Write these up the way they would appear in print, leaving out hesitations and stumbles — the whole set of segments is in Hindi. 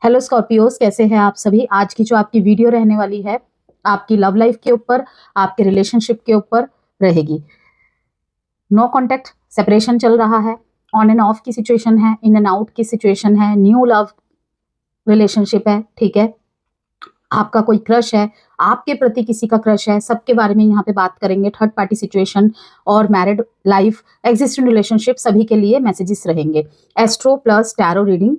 हेलो स्कॉर्पियोस, कैसे हैं आप सभी। आज की जो आपकी वीडियो रहने वाली है आपकी लव लाइफ के ऊपर, आपके रिलेशनशिप के ऊपर रहेगी। नो कॉन्टेक्ट सेपरेशन चल रहा है, ऑन एंड ऑफ की सिचुएशन है, इन एंड आउट की सिचुएशन है, न्यू लव रिलेशनशिप है, ठीक है। आपका कोई क्रश है, आपके प्रति किसी का क्रश है, सबके बारे में यहाँ पे बात करेंगे। थर्ड पार्टी सिचुएशन और मैरिड लाइफ, एग्जिस्टिंग रिलेशनशिप, सभी के लिए मैसेजेस रहेंगे। एस्ट्रो प्लस टैरो रीडिंग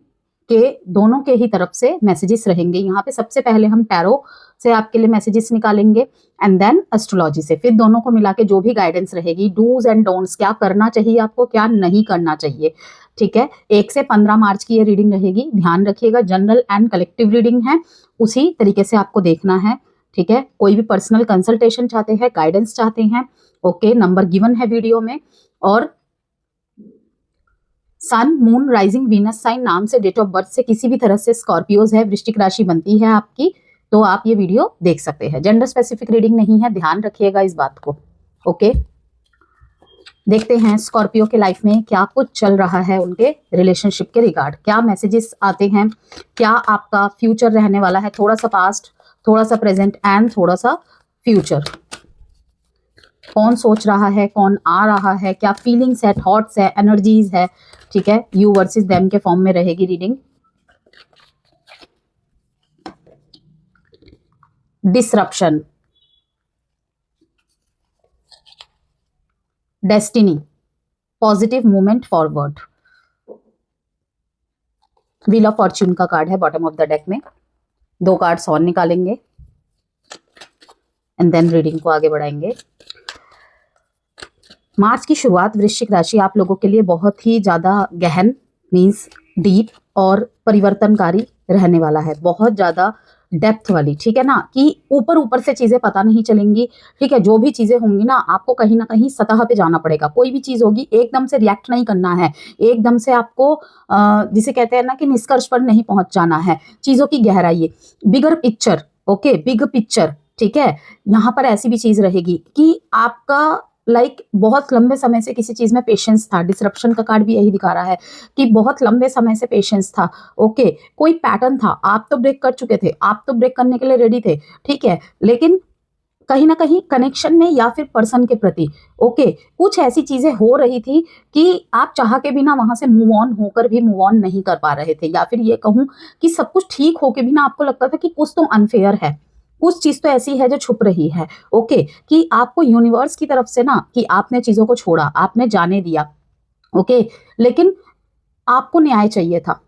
के दोनों के ही तरफ से मैसेजेस रहेंगे। यहाँ पे सबसे पहले हम टैरो से आपके लिए मैसेजेस निकालेंगे एंड देन एस्ट्रोलॉजी से, फिर दोनों को मिला के जो भी गाइडेंस रहेगी, डूज एंड डोंट्स, क्या करना चाहिए आपको, क्या नहीं करना चाहिए, ठीक है। 1 से 15 मार्च की ये रीडिंग रहेगी, ध्यान रखिएगा। जनरल एंड कलेक्टिव रीडिंग है, उसी तरीके से आपको देखना है, ठीक है। कोई भी पर्सनल कंसल्टेशन चाहते हैं, गाइडेंस चाहते हैं, ओके, नंबर गिवन है वीडियो में। और सन, मून, राइजिंग, वीनस साइन नाम से, डेट ऑफ बर्थ से किसी भी तरह से स्कॉर्पियोज है, वृश्चिक राशि बनती है आपकी, तो आप ये वीडियो देख सकते हैं। जेंडर स्पेसिफिक रीडिंग नहीं है, ध्यान रखिएगा इस बात को, ओके। देखते हैं स्कॉर्पियो के लाइफ में क्या कुछ चल रहा है, उनके रिलेशनशिप के रिगार्ड क्या मैसेजेस आते हैं, क्या आपका फ्यूचर रहने वाला है, थोड़ा सा पास्ट, थोड़ा सा प्रेजेंट एंड थोड़ा सा फ्यूचर। कौन सोच रहा है, कौन आ रहा है, क्या फीलिंग्स है, थॉट्स है, एनर्जीज है, ठीक है। यू वर्सेस देम के फॉर्म में रहेगी reading. Disruption, destiny, positive movement forward. Wheel of Fortune का कार्ड है बॉटम ऑफ द डेक में। 2 कार्ड्स और निकालेंगे एंड देन रीडिंग को आगे बढ़ाएंगे। मार्च की शुरुआत वृश्चिक राशि आप लोगों के लिए बहुत ही ज्यादा गहन, मीन्स डीप और परिवर्तनकारी रहने वाला है, बहुत ज्यादा डेप्थ वाली, ठीक है ना, कि ऊपर ऊपर से चीजें पता नहीं चलेंगी, ठीक है। जो भी चीजें होंगी ना, आपको कहीं ना कहीं सतह पे जाना पड़ेगा। कोई भी चीज होगी एकदम से रिएक्ट नहीं करना है, एकदम से आपको जिसे कहते हैं ना कि निष्कर्ष पर नहीं पहुंच जाना है, चीजों की गहराई, bigger picture, okay, big picture, ठीक है। यहाँ पर ऐसी भी चीज रहेगी कि आपका बहुत लंबे समय से किसी चीज में पेशेंस था। डिसरप्शन का कार्ड भी यही दिखा रहा है कि बहुत लंबे समय से पेशेंस था, ओके। कोई पैटर्न था, आप तो ब्रेक कर चुके थे, आप तो ब्रेक करने के लिए रेडी थे, ठीक है, लेकिन कहीं ना कहीं कनेक्शन में या फिर पर्सन के प्रति, ओके, कुछ ऐसी चीजें हो रही थी कि आप चाह के भी ना वहां से मूव ऑन होकर भी मूव ऑन नहीं कर पा रहे थे, या फिर ये कहूं कि सब कुछ ठीक होके भी ना आपको लगता था कि कुछ तो अनफेयर है, कुछ चीज तो ऐसी है जो छुप रही है, ओके। कि आपको यूनिवर्स की तरफ से ना कि आपने चीजों को छोड़ा, आपने जाने दिया, ओके, लेकिन आपको न्याय चाहिए था,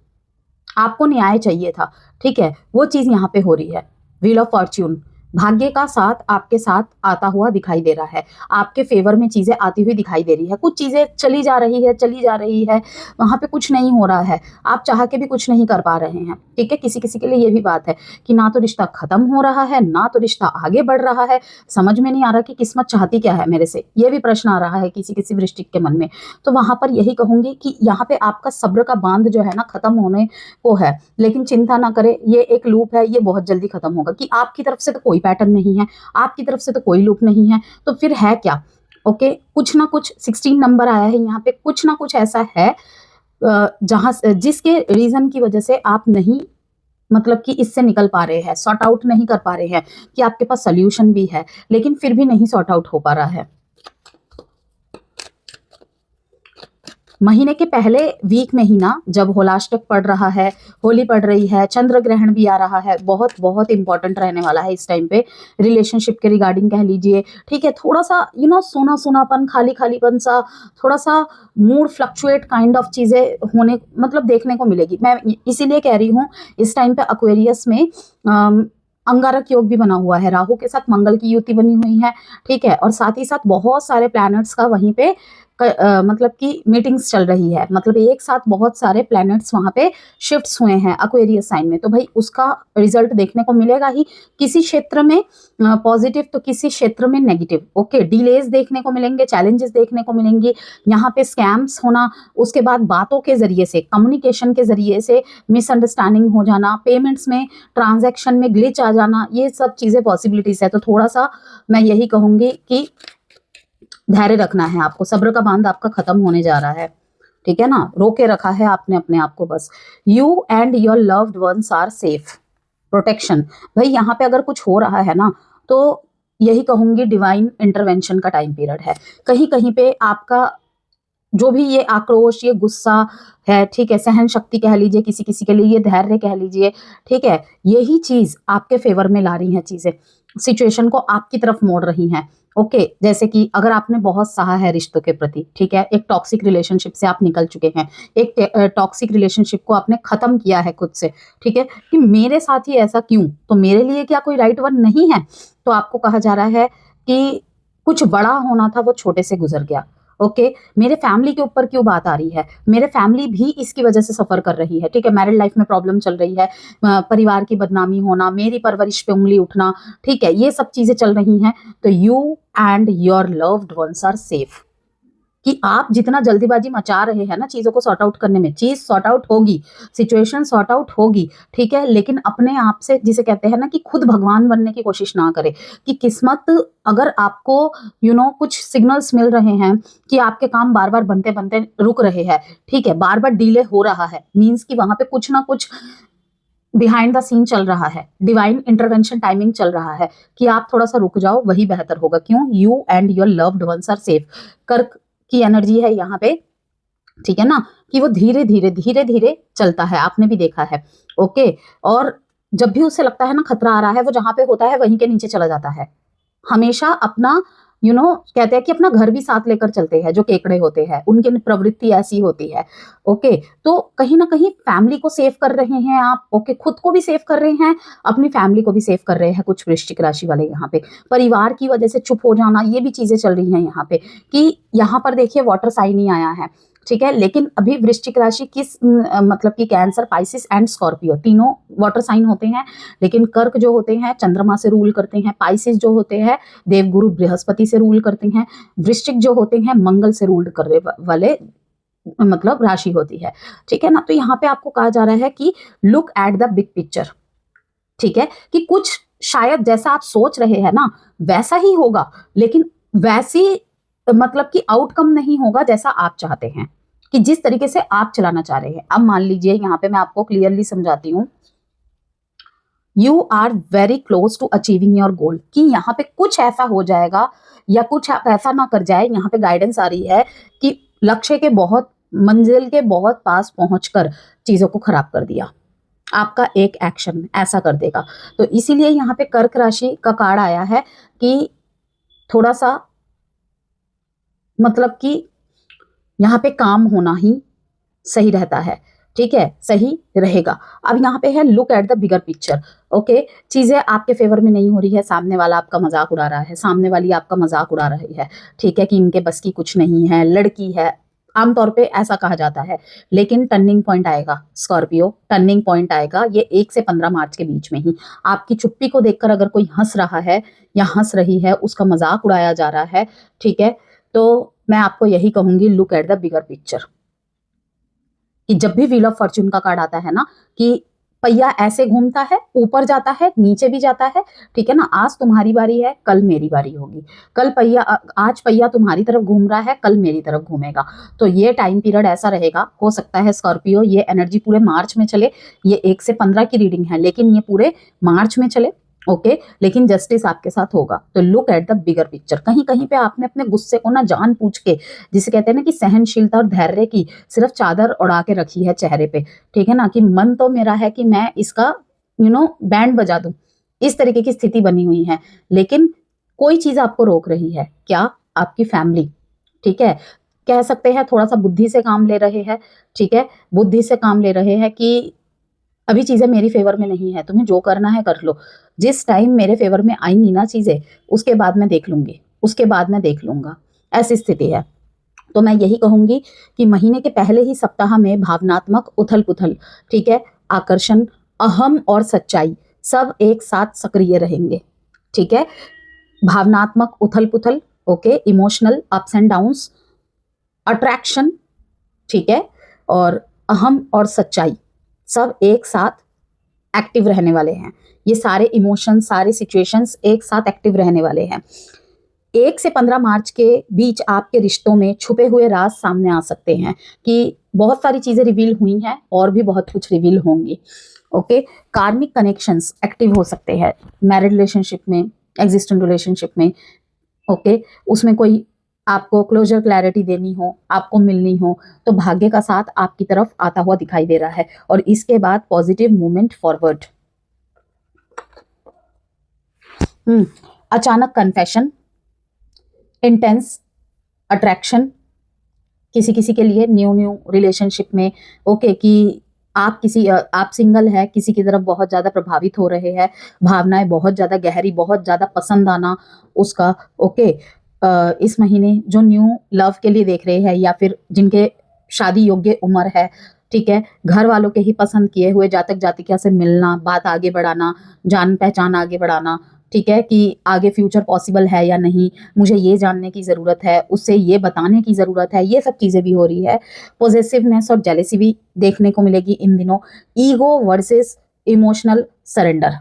आपको न्याय चाहिए था, ठीक है। वो चीज यहाँ पे हो रही है। व्हील ऑफ फॉर्च्यून, भाग्य का साथ आपके साथ आता हुआ दिखाई दे रहा है, आपके फेवर में चीजें आती हुई दिखाई दे रही है। कुछ चीजें चली जा रही है, चली जा रही है, वहां पे कुछ नहीं हो रहा है, आप चाह के भी कुछ नहीं कर पा रहे हैं, ठीक है। किसी किसी के लिए ये भी बात है कि ना तो रिश्ता खत्म हो रहा है, ना तो रिश्ता आगे बढ़ रहा है, समझ में नहीं आ रहा कि किस्मत चाहती क्या है मेरे से, ये भी प्रश्न आ रहा है किसी किसी वृश्चिक के मन में। तो वहां पर यही कहूंगी कि यहाँ पे आपका सब्र का बांध जो है ना खत्म होने को है, लेकिन चिंता ना करें, ये एक लूप है, ये बहुत जल्दी खत्म होगा। कि आपकी तरफ से तो कोई पैटर्न नहीं है, आपकी तरफ से तो कोई लूप नहीं है, तो फिर है क्या, ओके। कुछ ना कुछ 16 नंबर आया है यहाँ पे, कुछ ना कुछ ऐसा है जहां जिसके रीजन की वजह से आप नहीं, मतलब कि इससे निकल पा रहे हैं, सॉर्ट आउट नहीं कर पा रहे हैं, कि आपके पास सोल्यूशन भी है लेकिन फिर भी नहीं सॉर्ट आउट हो पा रहा है। महीने के पहले वीक में ही ना, जब होलाष्टक पड़ रहा है, होली पड़ रही है, चंद्र ग्रहण भी आ रहा है, बहुत बहुत इंपॉर्टेंट रहने वाला है इस टाइम पे रिलेशनशिप के रिगार्डिंग कह लीजिए, ठीक है। थोड़ा सा सोना सोनापन, खाली खालीपन सा, थोड़ा सा मूड फ्लक्चुएट काइंड ऑफ चीजें होने, मतलब देखने को मिलेगी। मैं इसीलिए कह रही हूँ इस टाइम पे एक्वेरियस में अंगारक योग भी बना हुआ है, राहु के साथ मंगल की युति बनी हुई है, ठीक है। और साथ ही साथ बहुत सारे प्लैनेट्स का वहीं पे मतलब कि मीटिंग्स चल रही है, मतलब एक साथ बहुत सारे प्लैनेट्स वहां पे शिफ्ट्स हुए हैं एक्वेरियस साइन में, तो भाई उसका रिजल्ट देखने को मिलेगा ही, किसी क्षेत्र में पॉजिटिव तो किसी क्षेत्र में नेगेटिव, ओके। डिलेज देखने को मिलेंगे, चैलेंजेस देखने को मिलेंगे, यहाँ पे स्कैम्स होना, उसके बाद बातों के जरिए से, कम्युनिकेशन के जरिए से मिसअंडरस्टैंडिंग हो जाना, पेमेंट्स में, ट्रांजैक्शन में ग्लिच आ जाना, ये सब चीजें पॉसिबिलिटीज है। तो थोड़ा सा मैं यही कहूंगी कि धैर्य रखना है आपको, सब्र का बांध आपका खत्म होने जा रहा है, ठीक है ना, रोके रखा है आपने अपने आप को बस। You and your loved ones are safe, protection. भाई यहाँ पे अगर कुछ हो रहा है ना, तो यही कहूंगी डिवाइन इंटरवेंशन का टाइम पीरियड है। कहीं कहीं पे आपका जो भी ये आक्रोश, ये गुस्सा है, ठीक है, सहन शक्ति कह लीजिए, किसी किसी के लिए ये धैर्य कह लीजिए, ठीक है, यही चीज आपके फेवर में ला रही है, चीजें सिचुएशन को आपकी तरफ मोड़ रही हैं। ओके, जैसे कि अगर आपने बहुत सहा है रिश्तों के प्रति, ठीक है, एक टॉक्सिक रिलेशनशिप से आप निकल चुके हैं, एक टॉक्सिक रिलेशनशिप को आपने खत्म किया है खुद से, ठीक है, कि मेरे साथ ही ऐसा क्यों, तो मेरे लिए क्या कोई राइट वन नहीं है। तो आपको कहा जा रहा है कि कुछ बड़ा होना था, वो छोटे से गुजर गया। ओके, मेरे फैमिली के ऊपर क्यों बात आ रही है, मेरे फैमिली भी इसकी वजह से सफर कर रही है, ठीक है, मैरिड लाइफ में प्रॉब्लम चल रही है, परिवार की बदनामी होना, मेरी परवरिश पे उंगली उठना, ठीक है, ये सब चीजें चल रही हैं। तो you and your loved ones are safe, कि आप जितना जल्दीबाजी मचा रहे हैं ना चीजों को सॉर्ट आउट करने में, चीज सॉर्ट आउट होगी, सिचुएशन सॉर्ट आउट होगी, ठीक है, लेकिन अपने आप से, जिसे कहते हैं ना कि खुद भगवान बनने की कोशिश ना करें। कि किस्मत, अगर आपको कुछ सिग्नल्स मिल रहे हैं कि आपके काम बार बार बनते बनते रुक रहे हैं, ठीक है, बार बार डिले हो रहा है, मीन्स कि वहां पे कुछ ना कुछ बिहाइंड द सीन चल रहा है, डिवाइन इंटरवेंशन टाइमिंग चल रहा है, कि आप थोड़ा सा रुक जाओ, वही बेहतर होगा। क्यों? You and your loved ones are safe. कर्क की एनर्जी है यहाँ पे, ठीक है ना, कि वो धीरे धीरे धीरे धीरे चलता है, आपने भी देखा है। ओके, और जब भी उसे लगता है ना खतरा आ रहा है, वो जहां पे होता है वहीं के नीचे चला जाता है। हमेशा अपना कहते हैं कि अपना घर भी साथ लेकर चलते हैं, जो केकड़े होते हैं उनकी प्रवृत्ति ऐसी होती है। ओके, तो कहीं ना कहीं फैमिली को सेव कर रहे हैं आप। ओके, खुद को भी सेव कर रहे हैं, अपनी फैमिली को भी सेव कर रहे हैं कुछ वृश्चिक राशि वाले यहाँ पे। परिवार की वजह से चुप हो जाना, ये भी चीजें चल रही हैं यहाँ पे, कि यहाँ पर देखिए वाटर साइन ही आया है, ठीक है, लेकिन अभी वृश्चिक राशि किस मतलब कि कैंसर, पाइसिस एंड स्कॉर्पियो तीनों वाटर साइन होते हैं, लेकिन कर्क जो होते हैं चंद्रमा से रूल करते हैं, पाइसिस जो होते हैं देवगुरु बृहस्पति से रूल करते हैं, वृश्चिक जो होते हैं मंगल से रूल करने वाले मतलब राशि होती है, ठीक है ना। तो यहाँ पे आपको कहा जा रहा है कि look at the big picture, ठीक है, कि कुछ शायद जैसा आप सोच रहे हैं ना वैसा ही होगा, लेकिन वैसी मतलब कि आउटकम नहीं होगा जैसा आप चाहते हैं, कि जिस तरीके से आप चलाना चाह रहे हैं। अब मान लीजिए यहाँ पे मैं आपको क्लियरली समझाती हूँ, you are very close to achieving your goal, कि यहाँ पे कुछ ऐसा हो जाएगा या कुछ आप ऐसा ना कर जाए। यहाँ पे गाइडेंस आ रही है कि लक्ष्य के बहुत, मंजिल के बहुत पास पहुंचकर चीजों को खराब कर दिया, आपका एक एक्शन ऐसा कर देगा। तो इसीलिए यहाँ पे कर्क राशि का कार्ड आया है कि थोड़ा सा मतलब कि यहाँ पे काम होना ही सही रहता है, ठीक है, सही रहेगा। अब यहाँ पे है look at the bigger picture. Okay, चीजें आपके फेवर में नहीं हो रही है, सामने वाला आपका मजाक उड़ा रहा है, सामने वाली आपका मजाक उड़ा रही है, ठीक है, कि इनके बस की कुछ नहीं है, लड़की है, आमतौर पे ऐसा कहा जाता है। लेकिन टर्निंग पॉइंट आएगा स्कॉर्पियो, टर्निंग पॉइंट आएगा ये 1 से 15 मार्च के बीच में ही। आपकी चुप्पी को देखकर अगर कोई हंस रहा है या हंस रही है, उसका मजाक उड़ाया जा रहा है, ठीक है, तो मैं आपको यही कहूंगी look at the bigger picture. कि जब भी व्हील ऑफ फॉर्च्यून का कार्ड आता है ना, कि पहिया ऐसे घूमता है, ऊपर जाता है, नीचे भी जाता है, ठीक है ना, आज तुम्हारी बारी है, कल मेरी बारी होगी, कल पहिया, आज पहिया तुम्हारी तरफ घूम रहा है, कल मेरी तरफ घूमेगा। तो ये टाइम पीरियड ऐसा रहेगा, हो सकता है स्कॉर्पियो ये एनर्जी पूरे मार्च में चले, ये 1 से 15 की रीडिंग है, लेकिन ये पूरे मार्च में चले। ओके, लेकिन जस्टिस आपके साथ होगा। तो look at the bigger picture. कहीं कहीं पे आपने अपने गुस्से को ना जान पूछ के, जिसे कहते हैं ना कि सहनशीलता और धैर्य की सिर्फ चादर उड़ा के रखी है चेहरे पे, ठीक है ना, कि मन तो मेरा है कि मैं इसका बैंड बजा दूं, इस तरीके की स्थिति बनी हुई है, लेकिन कोई चीज आपको रोक रही है। क्या? आपकी फैमिली, ठीक है, कह सकते हैं थोड़ा सा बुद्धि से काम ले रहे हैं, ठीक है, बुद्धि से काम ले रहे हैं कि अभी चीजें मेरी फेवर में नहीं है, तुम्हें जो करना है कर लो, जिस टाइम मेरे फेवर में आएंगी ना चीजें, उसके बाद मैं देख लूंगी, उसके बाद मैं देख लूंगा, ऐसी स्थिति है। तो मैं यही कहूंगी कि महीने के पहले ही सप्ताह में भावनात्मक उथल पुथल, ठीक है, आकर्षण, अहम और सच्चाई सब एक साथ सक्रिय रहेंगे, ठीक है, भावनात्मक उथल पुथल, okay, emotional ups and downs, attraction, ठीक है, और अहम और सच्चाई सब एक साथ एक्टिव रहने वाले हैं। ये सारे इमोशंस, सारे सिचुएशंस एक साथ एक्टिव रहने वाले हैं। 1 से 15 मार्च के बीच आपके रिश्तों में छुपे हुए राज सामने आ सकते हैं कि बहुत सारी चीजें रिवील हुई हैं और भी बहुत कुछ रिवील होंगी। ओके, कार्मिक कनेक्शंस एक्टिव हो सकते हैं मैरिड रिलेशनशिप में, एग्जिस्टिंग रिलेशनशिप में। ओके, उसमें कोई आपको क्लोजर क्लैरिटी देनी हो, आपको मिलनी हो, तो भाग्य का साथ आपकी तरफ आता हुआ दिखाई दे रहा है। और इसके बाद पॉजिटिव मूवमेंट फॉरवर्ड। अचानक कन्फेशन, इंटेंस अट्रैक्शन किसी किसी के लिए न्यू रिलेशनशिप में। ओके, कि आप सिंगल है, किसी की तरफ बहुत ज्यादा प्रभावित हो रहे हैं, भावनाएं बहुत ज्यादा गहरी, बहुत ज्यादा पसंद आना उसका। ओके, इस महीने जो न्यू लव के लिए देख रहे हैं या फिर जिनके शादी योग्य उम्र है, ठीक है, घर वालों के ही पसंद किए हुए जातक जातिका से मिलना, बात आगे बढ़ाना, जान पहचान आगे बढ़ाना, ठीक है, कि आगे फ्यूचर पॉसिबल है या नहीं, मुझे ये जानने की ज़रूरत है, उससे ये बताने की ज़रूरत है, ये सब चीज़ें भी हो रही है। पॉजेसिवनेस और जेलेसी भी देखने को मिलेगी इन दिनों। ईगो वर्सेस इमोशनल सरेंडर,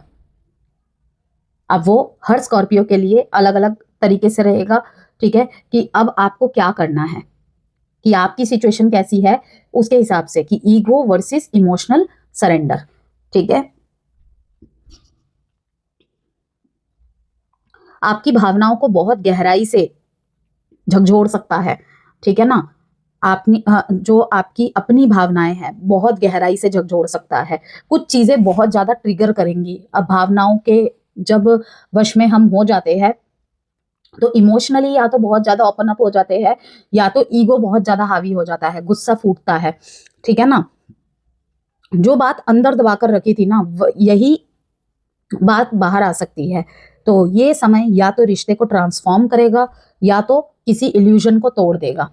अब वो हर स्कॉर्पियो के लिए अलग अलग तरीके से रहेगा, ठीक है, कि अब आपको क्या करना है, कि आपकी सिचुएशन कैसी है उसके हिसाब से, कि ईगो वर्सेस इमोशनल सरेंडर, ठीक है। आपकी भावनाओं को बहुत गहराई से झकझोर सकता है, ठीक है ना। जो आपकी अपनी भावनाएं हैं बहुत गहराई से झकझोर सकता है। कुछ चीजें बहुत ज्यादा ट्रिगर करेंगी। अब भावनाओं के जब वश में हम हो जाते हैं तो इमोशनली या तो बहुत ज्यादा ओपन अप हो जाते हैं, या तो ईगो बहुत ज्यादा हावी हो जाता है, गुस्सा फूटता है, ठीक है ना। जो बात अंदर दबा कर रखी थी ना, यही बात बाहर आ सकती है। तो ये समय या तो रिश्ते को ट्रांसफॉर्म करेगा या तो किसी इल्यूजन को तोड़ देगा।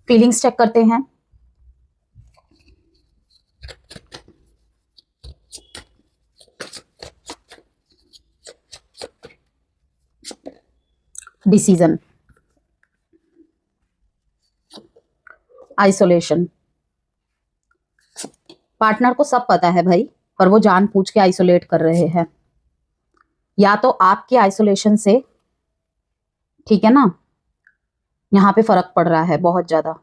फीलिंग्स चेक करते हैं। डिसीजन, आइसोलेशन, पार्टनर को सब पता है भाई, पर वो जानबूझ के आइसोलेट कर रहे हैं। या तो आपके आइसोलेशन से, ठीक है ना, यहाँ पे फर्क पड़ रहा है बहुत ज्यादा।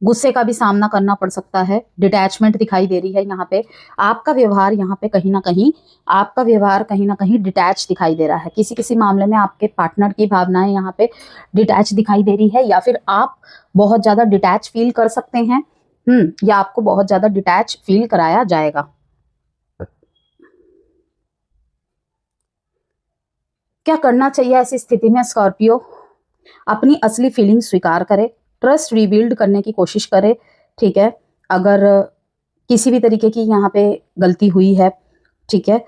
गुस्से का भी सामना करना पड़ सकता है, डिटैचमेंट दिखाई दे रही है यहाँ पे। आपका व्यवहार यहाँ पे कहीं ना कहीं डिटैच दिखाई दे रहा है। किसी किसी मामले में आपके पार्टनर की भावनाएं यहाँ पे डिटैच दिखाई दे रही है, या फिर आप बहुत ज्यादा डिटैच फील कर सकते हैं, या आपको बहुत ज्यादा डिटैच फील कराया जाएगा। क्या करना चाहिए ऐसी स्थिति में स्कॉर्पियो? अपनी असली फीलिंग स्वीकार करे, ट्रस्ट रीबिल्ड करने की कोशिश करे, ठीक है। अगर किसी भी तरीके की यहाँ पे गलती हुई है, ठीक है,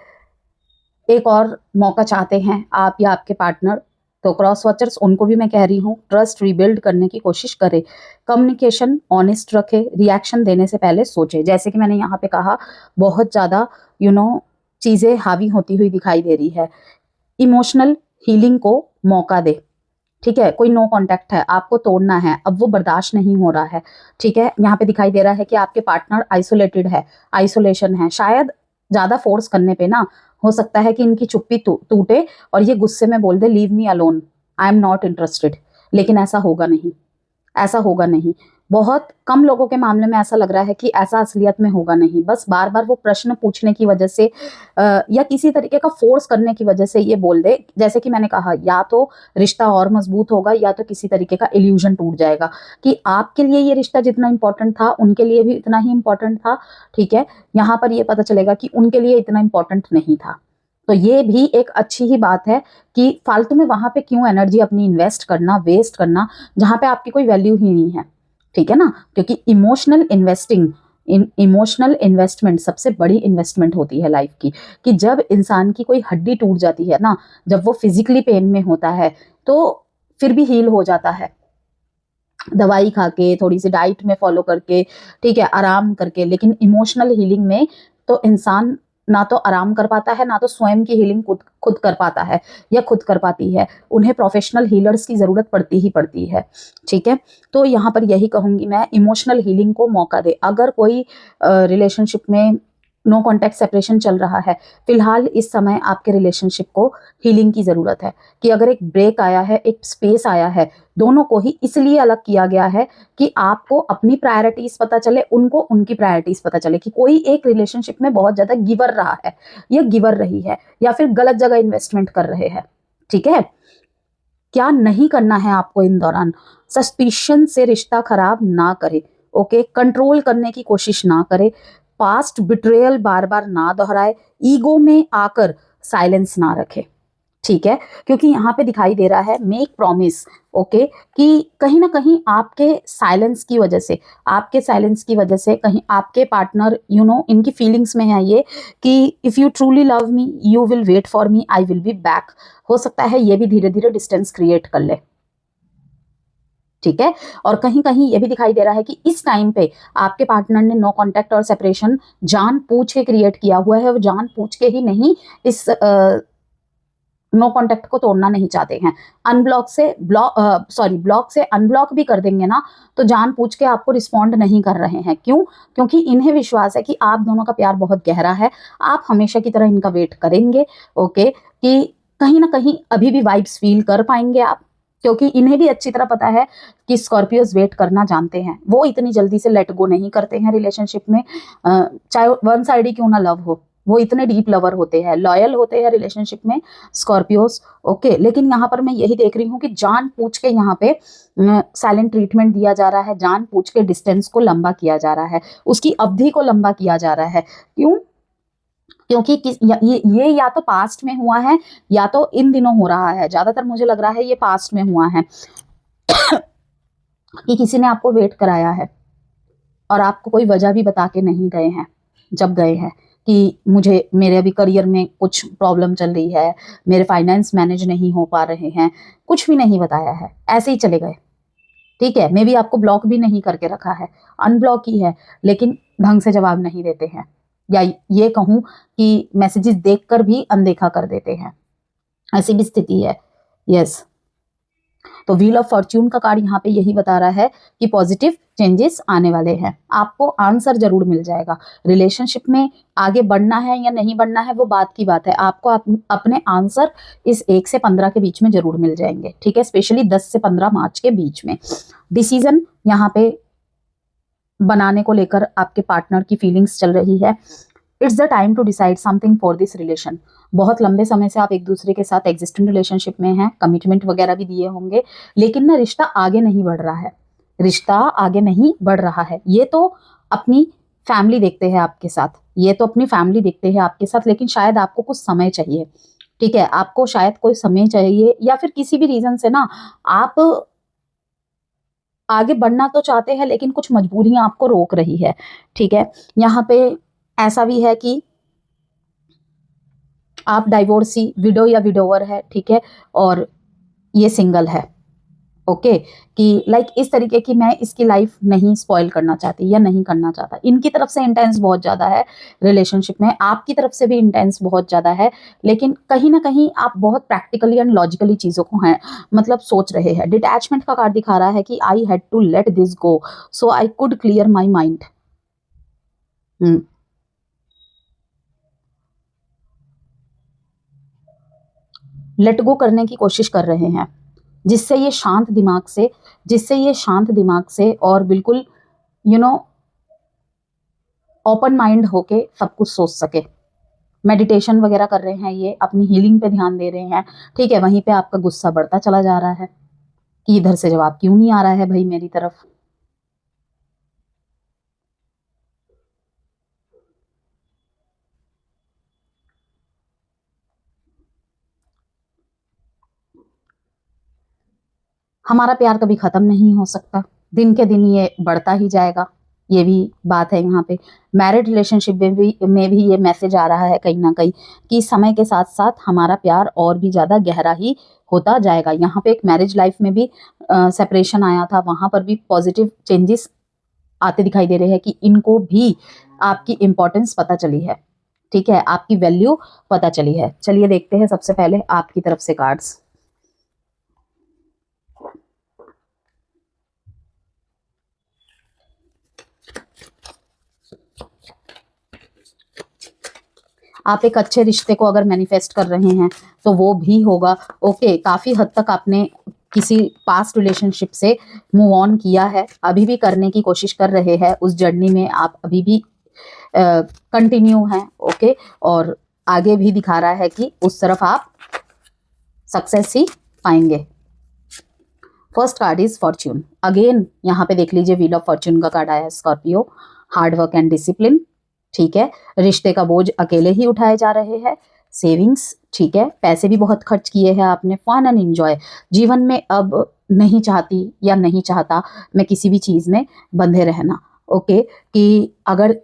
एक और मौका चाहते हैं आप या आपके पार्टनर, तो क्रॉस वॉचर्स उनको भी मैं कह रही हूँ ट्रस्ट रीबिल्ड करने की कोशिश करें। कम्युनिकेशन ऑनेस्ट रखे, रिएक्शन देने से पहले सोचे। जैसे कि मैंने यहाँ पे कहा, बहुत ज़्यादा चीज़ें हावी होती हुई दिखाई दे रही है। इमोशनल हीलिंग को मौका दे, ठीक है। कोई नो कांटेक्ट है, आपको तोड़ना है, अब वो बर्दाश्त नहीं हो रहा है, ठीक है। यहाँ पे दिखाई दे रहा है कि आपके पार्टनर आइसोलेटेड है, आइसोलेशन है। शायद ज्यादा फोर्स करने पे ना हो सकता है कि इनकी चुप्पी टूटे और ये गुस्से में बोल दे leave me alone, I am not interested. लेकिन ऐसा होगा नहीं, ऐसा होगा नहीं। बहुत कम लोगों के मामले में ऐसा लग रहा है कि ऐसा असलियत में होगा नहीं। बस बार बार वो प्रश्न पूछने की वजह से या किसी तरीके का फोर्स करने की वजह से ये बोल दे। जैसे कि मैंने कहा, या तो रिश्ता और मजबूत होगा या तो किसी तरीके का इल्यूजन टूट जाएगा कि आपके लिए ये रिश्ता जितना इंपॉर्टेंट था उनके लिए भी इतना ही इंपॉर्टेंट था, ठीक है। यहाँ पर ये पता चलेगा कि उनके लिए इतना इंपॉर्टेंट नहीं था। तो ये भी एक अच्छी ही बात है कि फालतू में वहां पे क्यों एनर्जी अपनी इन्वेस्ट करना, वेस्ट करना, जहां पे आपकी कोई वैल्यू ही नहीं है, ठीक है ना। क्योंकि इमोशनल इन्वेस्टमेंट सबसे बड़ी इन्वेस्टमेंट होती है लाइफ की। कि जब इंसान की कोई हड्डी टूट जाती है ना, जब वो फिजिकली पेन में होता है, तो फिर भी हील हो जाता है दवाई खा के, थोड़ी सी डाइट में फॉलो करके, ठीक है, आराम करके। लेकिन इमोशनल हीलिंग में तो इंसान ना तो आराम कर पाता है, ना तो स्वयं की हीलिंग खुद कर पाता है या खुद कर पाती है। उन्हें प्रोफेशनल हीलर्स की जरूरत पड़ती ही पड़ती है, ठीक है। तो यहाँ पर यही कहूंगी मैं, इमोशनल हीलिंग को मौका दे। अगर कोई रिलेशनशिप में नो कॉन्टैक्ट सेपरेशन चल रहा है, फिलहाल इस समय आपके रिलेशनशिप को हीलिंग की ज़रूरत है। कि अगर एक ब्रेक आया है, एक स्पेस आया है, दोनों को ही इसलिए अलग किया गया है कि आपको अपनी प्रायोरिटीज़ पता चले, उनको उनकी प्रायोरिटीज़ पता चले। कि कोई एक रिलेशनशिप में बहुत ज़्यादा गिवर रहा है या गिवर रही है, या फिर गलत जगह इन्वेस्टमेंट कर रहे हैं। ठीक है, क्या नहीं करना है आपको इन दौरान? सस्पिशन से रिश्ता खराब ना करे, ओके, कंट्रोल करने की कोशिश ना करे, पास्ट बिट्रेयल बार बार ना दोहराए, ईगो में आकर साइलेंस ना रखे। ठीक है, क्योंकि यहाँ पे दिखाई दे रहा है मेक प्रॉमिस, ओके, कि कहीं ना कहीं आपके साइलेंस की वजह से, कहीं आपके पार्टनर इनकी फीलिंग्स में है ये कि if you truly love me you will wait for me, I will be back. हो सकता है ये भी धीरे धीरे डिस्टेंस क्रिएट कर ले। ठीक है, और कहीं कहीं ये भी दिखाई दे रहा है कि इस टाइम पे आपके पार्टनर ने नो कॉन्टैक्ट और सेपरेशन जान पूछ के क्रिएट किया हुआ है, वो जान पूछ के ही नहीं इस नो कॉन्टैक्ट को तोड़ना नहीं चाहते हैं। ब्लॉक से अनब्लॉक भी कर देंगे ना, तो जानबूझ के आपको रिस्पॉन्ड नहीं कर रहे हैं। क्यों? क्योंकि इन्हें विश्वास है कि आप दोनों का प्यार बहुत गहरा है, आप हमेशा की तरह इनका वेट करेंगे, ओके, कि कहीं ना कहीं अभी भी वाइब्स फील कर पाएंगे आप, क्योंकि इन्हें भी अच्छी तरह पता है कि स्कॉर्पियोज वेट करना जानते हैं। वो इतनी जल्दी से लेट गो नहीं करते हैं रिलेशनशिप में, चाहे वन साइड ही क्यों ना लव हो, वो इतने डीप लवर होते हैं, लॉयल होते हैं रिलेशनशिप में स्कॉर्पियोस, ओके। लेकिन यहाँ पर मैं यही देख रही हूँ कि जान पूछ के यहाँ पे साइलेंट ट्रीटमेंट दिया जा रहा है, जान पूछ के डिस्टेंस को लंबा किया जा रहा है, उसकी अवधि को लंबा किया जा रहा है। क्यों? क्योंकि ये या तो पास्ट में हुआ है या तो इन दिनों हो रहा है। ज्यादातर मुझे लग रहा है ये पास्ट में हुआ है कि किसी ने आपको वेट कराया है और आपको कोई वजह भी बता के नहीं गए हैं, जब गए हैं कि मुझे मेरे अभी करियर में कुछ प्रॉब्लम चल रही है, मेरे फाइनेंस मैनेज नहीं हो पा रहे हैं, कुछ भी नहीं बताया है, ऐसे ही चले गए। ठीक है, मे बी आपको ब्लॉक भी नहीं करके रखा है, अनब्लॉक ही है, लेकिन ढंग से जवाब नहीं देते हैं, या ये कहूँ कि मैसेजेस देखकर भी अनदेखा कर देते हैं, ऐसी भी स्थिति है। यस, तो व्हील ऑफ फॉर्च्यून का कार्ड यहाँ पे यही बता रहा है कि पॉजिटिव चेंजेस आने वाले हैं, आपको आंसर जरूर मिल जाएगा। रिलेशनशिप में आगे बढ़ना है या नहीं बढ़ना है वो बात की बात है, आपको अपने आंसर इस 1 से 15 के बीच में जरूर मिल जाएंगे। ठीक है, स्पेशली 10 से 15 मार्च के बीच में डिसीजन यहाँ पे बनाने को लेकर आपके पार्टनर की फीलिंग्स चल रही है। It's the time to decide something for this relation. बहुत लंबे समय से आप एक दूसरे के साथ एग्जिस्टिंग रिलेशनशिप में हैं, कमिटमेंट वगैरह भी दिए होंगे, लेकिन ना रिश्ता आगे नहीं बढ़ रहा है, रिश्ता आगे नहीं बढ़ रहा है। ये तो अपनी फैमिली देखते हैं आपके साथ, ये तो अपनी फैमिली देखते हैं आपके साथ, लेकिन शायद आपको कुछ समय चाहिए। ठीक है, आपको शायद कोई समय चाहिए, या फिर किसी भी रीजन से ना आप आगे बढ़ना तो चाहते हैं, लेकिन कुछ मजबूरियां आपको रोक रही है। ठीक है, यहाँ पे ऐसा भी है कि आप डाइवोर्सी, विडो या विडोवर है, ठीक है, और ये सिंगल है, ओके, कि लाइक इस तरीके की मैं इसकी लाइफ नहीं स्पॉइल करना चाहती या नहीं करना चाहता। इनकी तरफ से इंटेंस बहुत ज़्यादा है रिलेशनशिप में, आपकी तरफ से भी इंटेंस बहुत ज़्यादा है, लेकिन कहीं ना कहीं आप बहुत प्रैक्टिकली एंड लॉजिकली चीज़ों को हैं मतलब सोच रहे हैं। डिटैचमेंट का कार्ड दिखा रहा है कि I had to let this go so I could clear my mind. Let go करने की कोशिश कर रहे हैं, जिससे ये शांत दिमाग से, और बिल्कुल ओपन माइंड होके सब कुछ सोच सके। मेडिटेशन वगैरह कर रहे हैं, ये अपनी हीलिंग पे ध्यान दे रहे हैं। ठीक है, वहीं पे आपका गुस्सा बढ़ता चला जा रहा है कि इधर से जवाब क्यों नहीं आ रहा है भाई मेरी तरफ। हमारा प्यार कभी खत्म नहीं हो सकता, दिन के दिन ये बढ़ता ही जाएगा, ये भी बात है यहाँ पे। मैरिड रिलेशनशिप में भी ये मैसेज आ रहा है कहीं ना कहीं कि समय के साथ साथ हमारा प्यार और भी ज़्यादा गहरा ही होता जाएगा। यहाँ पे एक मैरिज लाइफ में भी सेपरेशन आया था, वहाँ पर भी पॉजिटिव चेंजेस आते दिखाई दे रहे हैं कि इनको भी आपकी इम्पोर्टेंस पता चली है। ठीक है, आपकी वैल्यू पता चली है। चलिए देखते हैं सबसे पहले आपकी तरफ से कार्ड्स। आप एक अच्छे रिश्ते को अगर मैनिफेस्ट कर रहे हैं तो वो भी होगा। ओके, काफ़ी हद तक आपने किसी पास्ट रिलेशनशिप से मूव ऑन किया है, अभी भी करने की कोशिश कर रहे हैं, उस जर्नी में आप अभी भी कंटिन्यू हैं। ओके, और आगे भी दिखा रहा है कि उस तरफ आप सक्सेस ही पाएंगे। First card is Fortune. Again यहाँ पे देख लीजिए, व्हील ऑफ फॉर्च्यून का कार्ड आया है Scorpio. Hard work and discipline, ठीक है। रिश्ते का बोझ अकेले ही उठाए जा रहे हैं। सेविंग्स, ठीक है, पैसे भी बहुत खर्च किए हैं आपने। फन एंड एंजॉय, जीवन में अब नहीं चाहती या नहीं चाहता मैं किसी भी चीज़ में बंधे रहना। ओके, कि अगर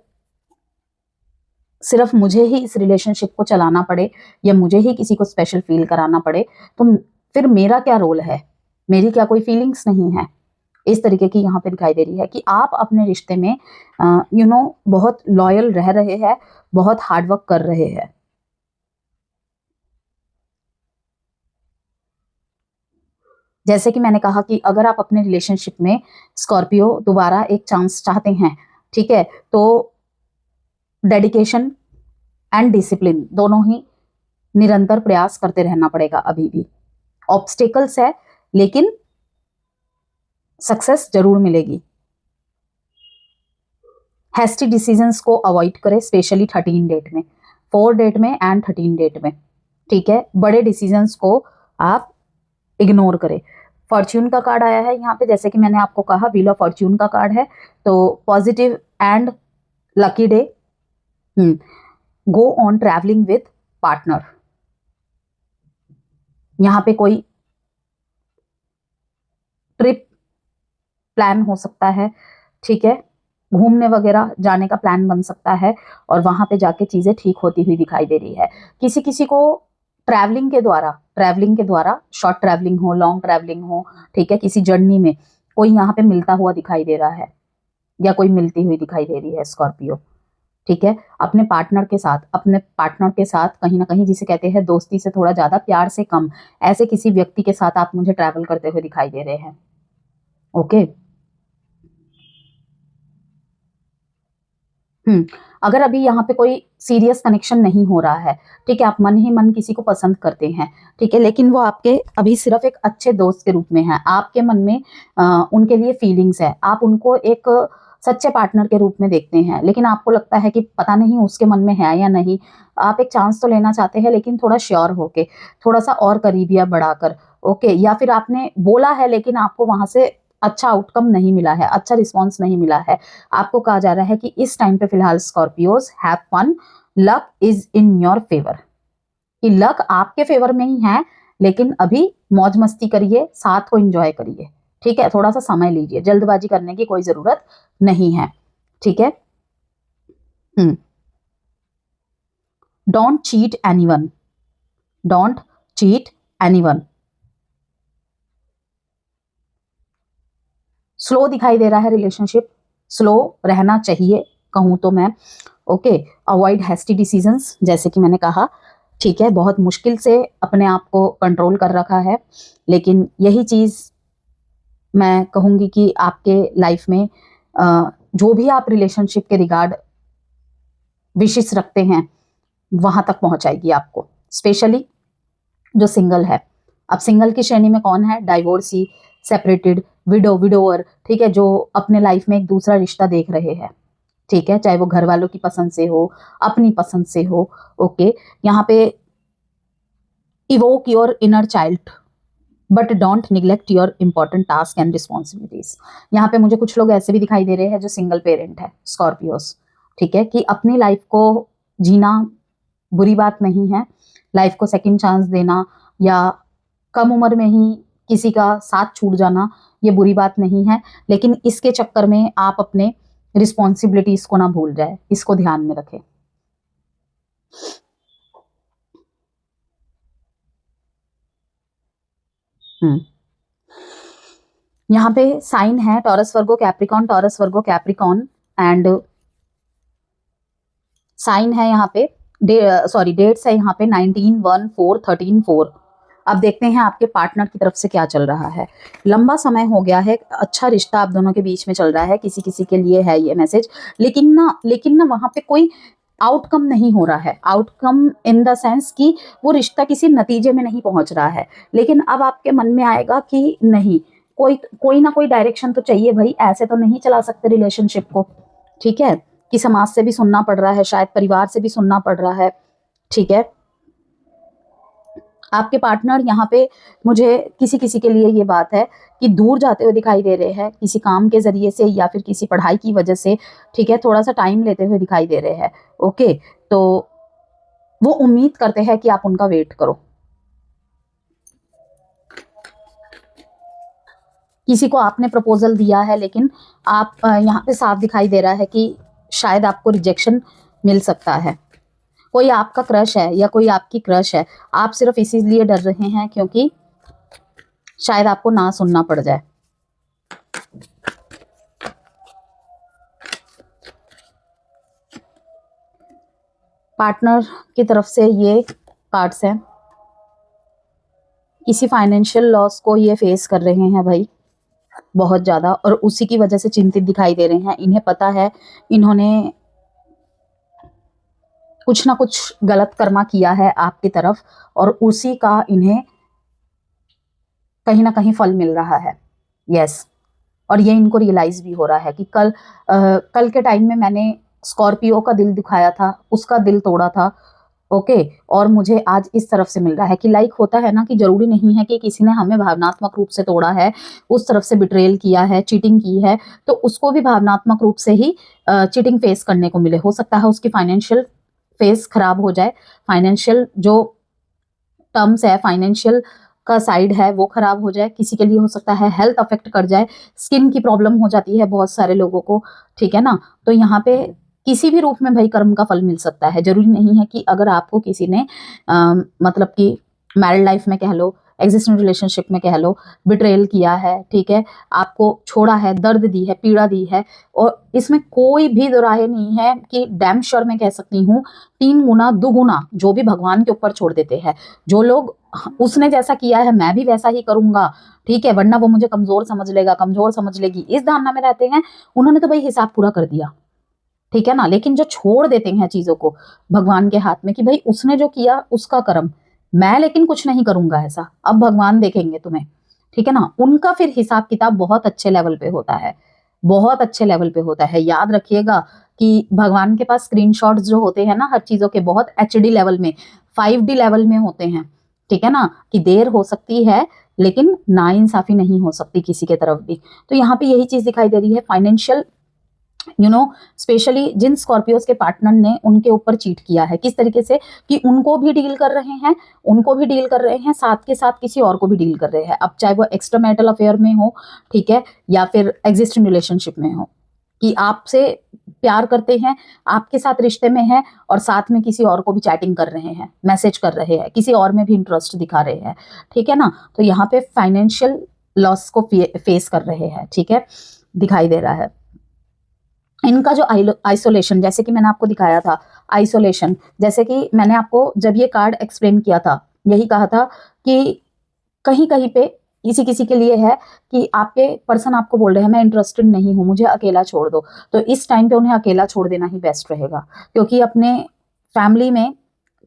सिर्फ मुझे ही इस रिलेशनशिप को चलाना पड़े या मुझे ही किसी को स्पेशल फील कराना पड़े तो फिर मेरा क्या रोल है, मेरी क्या कोई फीलिंग्स नहीं है। इस तरीके की यहाँ पे दिखाई दे रही है कि आप अपने रिश्ते में बहुत लॉयल रह रहे हैं, बहुत हार्डवर्क कर रहे हैं। जैसे कि मैंने कहा कि अगर आप अपने रिलेशनशिप में स्कॉर्पियो दोबारा एक चांस चाहते हैं, ठीक है, तो डेडिकेशन एंड डिसिप्लिन दोनों ही निरंतर प्रयास करते रहना पड़ेगा। अभी भी ऑब्स्टेकल्स है लेकिन सक्सेस जरूर मिलेगी। हैस्टी डिसीजंस को अवॉइड करें, स्पेशली 13 डेट में, 4 डेट में एंड 13 डेट में, ठीक है। बड़े डिसीजंस को आप इग्नोर करें। फॉर्च्यून का कार्ड आया है यहाँ पे, जैसे कि मैंने आपको कहा व्हील ऑफ फॉर्च्यून का कार्ड है, तो positive and lucky day. Go on travelling with partner, यहाँ पे कोई ट्रिप प्लान हो सकता है, ठीक है, घूमने वगैरह जाने का प्लान बन सकता है और वहां पे जाके चीजें ठीक होती हुई दिखाई दे रही है। किसी किसी को ट्रैवलिंग के द्वारा शॉर्ट ट्रैवलिंग हो, लॉन्ग ट्रैवलिंग हो, ठीक है, किसी जर्नी में कोई यहाँ पे मिलता हुआ दिखाई दे रहा है या कोई मिलती हुई दिखाई दे रही है स्कॉर्पियो, ठीक है। अपने पार्टनर के साथ कहीं ना कहीं, जिसे कहते हैं दोस्ती से थोड़ा ज्यादा, प्यार से कम, ऐसे किसी व्यक्ति के साथ आप मुझे ट्रैवल करते हुए दिखाई दे रहे हैं। ओके, अगर अभी यहाँ पे कोई सीरियस कनेक्शन नहीं हो रहा है, ठीक है, आप मन ही मन किसी को पसंद करते हैं, ठीक है, लेकिन वो आपके अभी सिर्फ एक अच्छे दोस्त के रूप में है, आपके मन में उनके लिए फीलिंग्स है, आप उनको एक सच्चे पार्टनर के रूप में देखते हैं, लेकिन आपको लगता है कि पता नहीं उसके मन में है या नहीं। आप एक चांस तो लेना चाहते हैं लेकिन थोड़ा श्योर होके, थोड़ा सा और करीबिया बढ़ाकर। ओके, या फिर आपने बोला है लेकिन आपको वहां से अच्छा आउटकम नहीं मिला है, अच्छा रिस्पॉन्स नहीं मिला है। आपको कहा जा रहा है कि इस टाइम पे फिलहाल Scorpios have fun, luck is in your favour, कि लक आपके फेवर में ही है, लेकिन अभी मौज मस्ती करिए, साथ को एंजॉय करिए, ठीक है, थोड़ा सा समय लीजिए, जल्दबाजी करने की कोई जरूरत नहीं है, ठीक है। Don't cheat anyone, don't cheat anyone. Slow दिखाई दे रहा है रिलेशनशिप, स्लो रहना चाहिए कहूं तो मैं। ओके, अवॉइड हैस्टी डिसीजंस, जैसे कि मैंने कहा, ठीक है, बहुत मुश्किल से अपने आप को कंट्रोल कर रखा है, लेकिन यही चीज मैं कहूंगी कि आपके लाइफ में जो भी आप रिलेशनशिप के रिगार्ड विशेष रखते हैं वहां तक पहुंचाएगी आपको, स्पेशली जो सिंगल है। अब सिंगल की श्रेणी में कौन है? डाइवोर्सी, सेपरेटेड, विडोवर, ठीक है, जो अपने लाइफ में एक दूसरा रिश्ता देख रहे हैं, ठीक है, चाहे वो घर वालों की पसंद से हो, अपनी पसंद से हो। ओके, यहाँ पे evoke your inner child but don't neglect your important task and responsibilities. यहाँ पे मुझे कुछ लोग ऐसे भी दिखाई दे रहे हैं जो सिंगल पेरेंट है, स्कॉर्पियोस, ठीक है, कि अपनी लाइफ को जीना बुरी बात नहीं है, लाइफ को सेकंड चांस देना या कम उम्र में ही किसी का साथ छूट जाना ये बुरी बात नहीं है, लेकिन इसके चक्कर में आप अपने रिस्पॉन्सिबिलिटीज को ना भूल जाए, इसको ध्यान में रखें। यहाँ पे साइन है Taurus Virgo Capricorn, Taurus Virgo Capricorn, and sign है यहाँ पे डेट्स है यहाँ पे 19/1/4/13/4। अब देखते हैं आपके पार्टनर की तरफ से क्या चल रहा है। लंबा समय हो गया है, अच्छा रिश्ता आप दोनों के बीच में चल रहा है, किसी किसी के लिए है ये मैसेज, लेकिन ना वहां पे कोई आउटकम नहीं हो रहा है, आउटकम इन द सेंस कि वो रिश्ता किसी नतीजे में नहीं पहुंच रहा है। लेकिन अब आपके मन में आएगा कि नहीं, कोई कोई ना कोई डायरेक्शन तो चाहिए भाई, ऐसे तो नहीं चला सकते रिलेशनशिप को, ठीक है, कि समाज से भी सुनना पड़ रहा है, शायद परिवार से भी सुनना पड़ रहा है, ठीक है। आपके पार्टनर यहाँ पे, मुझे किसी किसी के लिए ये बात है कि दूर जाते हुए दिखाई दे रहे हैं, किसी काम के जरिए से या फिर किसी पढ़ाई की वजह से, ठीक है, थोड़ा सा टाइम लेते हुए दिखाई दे रहे हैं। ओके, तो वो उम्मीद करते हैं कि आप उनका वेट करो। किसी को आपने प्रपोजल दिया है, लेकिन आप यहाँ पे साफ दिखाई दे रहा है कि शायद आपको रिजेक्शन मिल सकता है। कोई आपका क्रश है या कोई आपकी क्रश है, आप सिर्फ इसीलिए डर रहे हैं क्योंकि शायद आपको ना सुनना पड़ जाए। पार्टनर की तरफ से ये कार्ड्स हैं, किसी फाइनेंशियल लॉस को ये फेस कर रहे हैं भाई बहुत ज़्यादा, और उसी की वजह से चिंतित दिखाई दे रहे हैं। इन्हें पता है इन्होंने कुछ ना कुछ गलत कर्मा किया है आपकी तरफ, और उसी का इन्हें कहीं ना कहीं फल मिल रहा है। यस, और ये इनको रियलाइज भी हो रहा है कि कल के टाइम में मैंने स्कॉर्पियो का दिल दुखाया था, उसका दिल तोड़ा था। ओके, और मुझे आज इस तरफ से मिल रहा है कि लाइक होता है ना कि जरूरी नहीं है कि किसी ने हमें भावनात्मक रूप से तोड़ा है, उस तरफ से बिट्रेल किया है, चीटिंग की है, तो उसको भी भावनात्मक रूप से ही चीटिंग फेस करने को मिले। हो सकता है उसकी फाइनेंशियल फेस खराब हो जाए, फाइनेंशियल जो टर्म्स है, फाइनेंशियल का साइड है वो खराब हो जाए, किसी के लिए हो सकता है हेल्थ अफेक्ट कर जाए, स्किन की प्रॉब्लम हो जाती है बहुत सारे लोगों को, ठीक है ना। तो यहाँ पे किसी भी रूप में भाई कर्म का फल मिल सकता है। जरूरी नहीं है कि अगर आपको किसी ने मतलब कि मैरिड लाइफ में कह लो, एग्जिस्टिंग रिलेशनशिप में कह लो, बिट्रेल किया है, ठीक है, आपको छोड़ा है, दर्द दी है, पीड़ा दी है, और इसमें कोई भी दुराहे नहीं है कि डैम श्योर मैं कह सकती हूँ 3 गुना 2 गुना जो भी भगवान के ऊपर छोड़ देते हैं। जो लोग उसने जैसा किया है मैं भी वैसा ही करूंगा, ठीक है, वरना वो मुझे कमजोर समझ लेगा, कमजोर समझ लेगी, इस धारणा में रहते हैं, उन्होंने तो भाई हिसाब पूरा कर दिया, ठीक है ना। लेकिन जो छोड़ देते हैं चीजों को भगवान के हाथ में कि भाई उसने जो किया उसका कर्म, मैं लेकिन कुछ नहीं करूंगा ऐसा, अब भगवान देखेंगे तुम्हें, ठीक है ना, उनका फिर हिसाब किताब बहुत अच्छे लेवल पे होता है, बहुत अच्छे लेवल पे होता है। याद रखिएगा कि भगवान के पास स्क्रीनशॉट्स जो होते हैं ना हर चीजों के, बहुत HD लेवल में, 5D लेवल में होते हैं, ठीक है ना, कि देर हो सकती है लेकिन नाइंसाफी नहीं हो सकती किसी के तरफ भी। तो यहाँ पे यही चीज दिखाई दे रही है, फाइनेंशियल स्पेशली जिन स्कॉर्पियोज के पार्टनर ने उनके ऊपर चीट किया है, किस तरीके से कि उनको भी डील कर रहे हैं, उनको भी डील कर रहे हैं, साथ के साथ किसी और को भी डील कर रहे हैं। अब चाहे वो एक्स्ट्रा मैरिटल अफेयर में हो, ठीक है, या फिर एग्जिस्टिंग रिलेशनशिप में हो, कि आपसे प्यार करते हैं, आपके साथ रिश्ते में है, और साथ में किसी और को भी चैटिंग कर रहे हैं, मैसेज कर रहे हैं, किसी और में भी इंटरेस्ट दिखा रहे हैं, ठीक है ना। तो यहाँ पे फाइनेंशियल लॉस को फेस कर रहे हैं, ठीक है, दिखाई दे रहा है। इनका जो आइसोलेशन, जैसे कि मैंने आपको दिखाया था, आइसोलेशन, जैसे कि मैंने आपको जब ये कार्ड एक्सप्लेन किया था यही कहा था कि कहीं कहीं पे किसी किसी के लिए है कि आपके पर्सन आपको बोल रहे हैं मैं इंटरेस्टेड नहीं हूं, मुझे अकेला छोड़ दो, तो इस टाइम पे उन्हें अकेला छोड़ देना ही बेस्ट रहेगा, क्योंकि अपने फैमिली में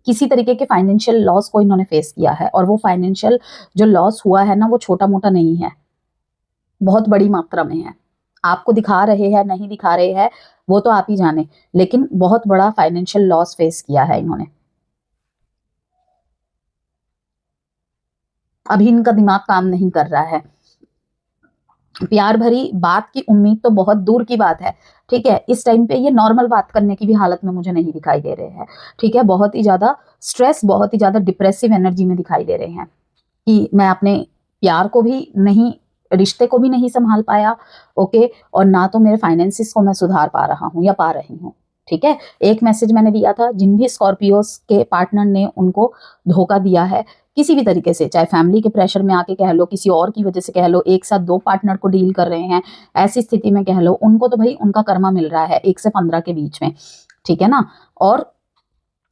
किसी तरीके के फाइनेंशियल लॉस को इन्होंने फेस किया है, और वो फाइनेंशियल जो लॉस हुआ है ना वो छोटा मोटा नहीं है, बहुत बड़ी मात्रा में है। आपको दिखा रहे हैं नहीं दिखा रहे हैं वो तो आप ही जाने, लेकिन बहुत बड़ा फाइनेंशियल लॉस फेस किया है इन्होंने। अभी इनका दिमाग काम नहीं कर रहा है, प्यार भरी बात की उम्मीद तो बहुत दूर की बात है, ठीक है। इस टाइम पे ये नॉर्मल बात करने की भी हालत में मुझे नहीं दिखाई दे रहे हैं, ठीक है। बहुत ही ज्यादा स्ट्रेस, बहुत ही ज्यादा डिप्रेसिव एनर्जी में दिखाई दे रहे हैं कि मैं अपने प्यार को भी नहीं, रिश्ते को भी नहीं संभाल पाया, ओके, और ना तो मेरे फाइनेंसिस को मैं सुधार पा रहा हूँ या पा रही हूँ, ठीक है। एक मैसेज मैंने दिया था, जिन भी स्कॉर्पियोस के पार्टनर ने उनको धोखा दिया है किसी भी तरीके से, चाहे फैमिली के प्रेशर में आके कह लो, किसी और की वजह से कह लो, एक साथ 2 पार्टनर को डील कर रहे हैं, ऐसी स्थिति में कह लो, उनको तो भाई उनका कर्मा मिल रहा है 1 से 15 के बीच में, ठीक है ना। और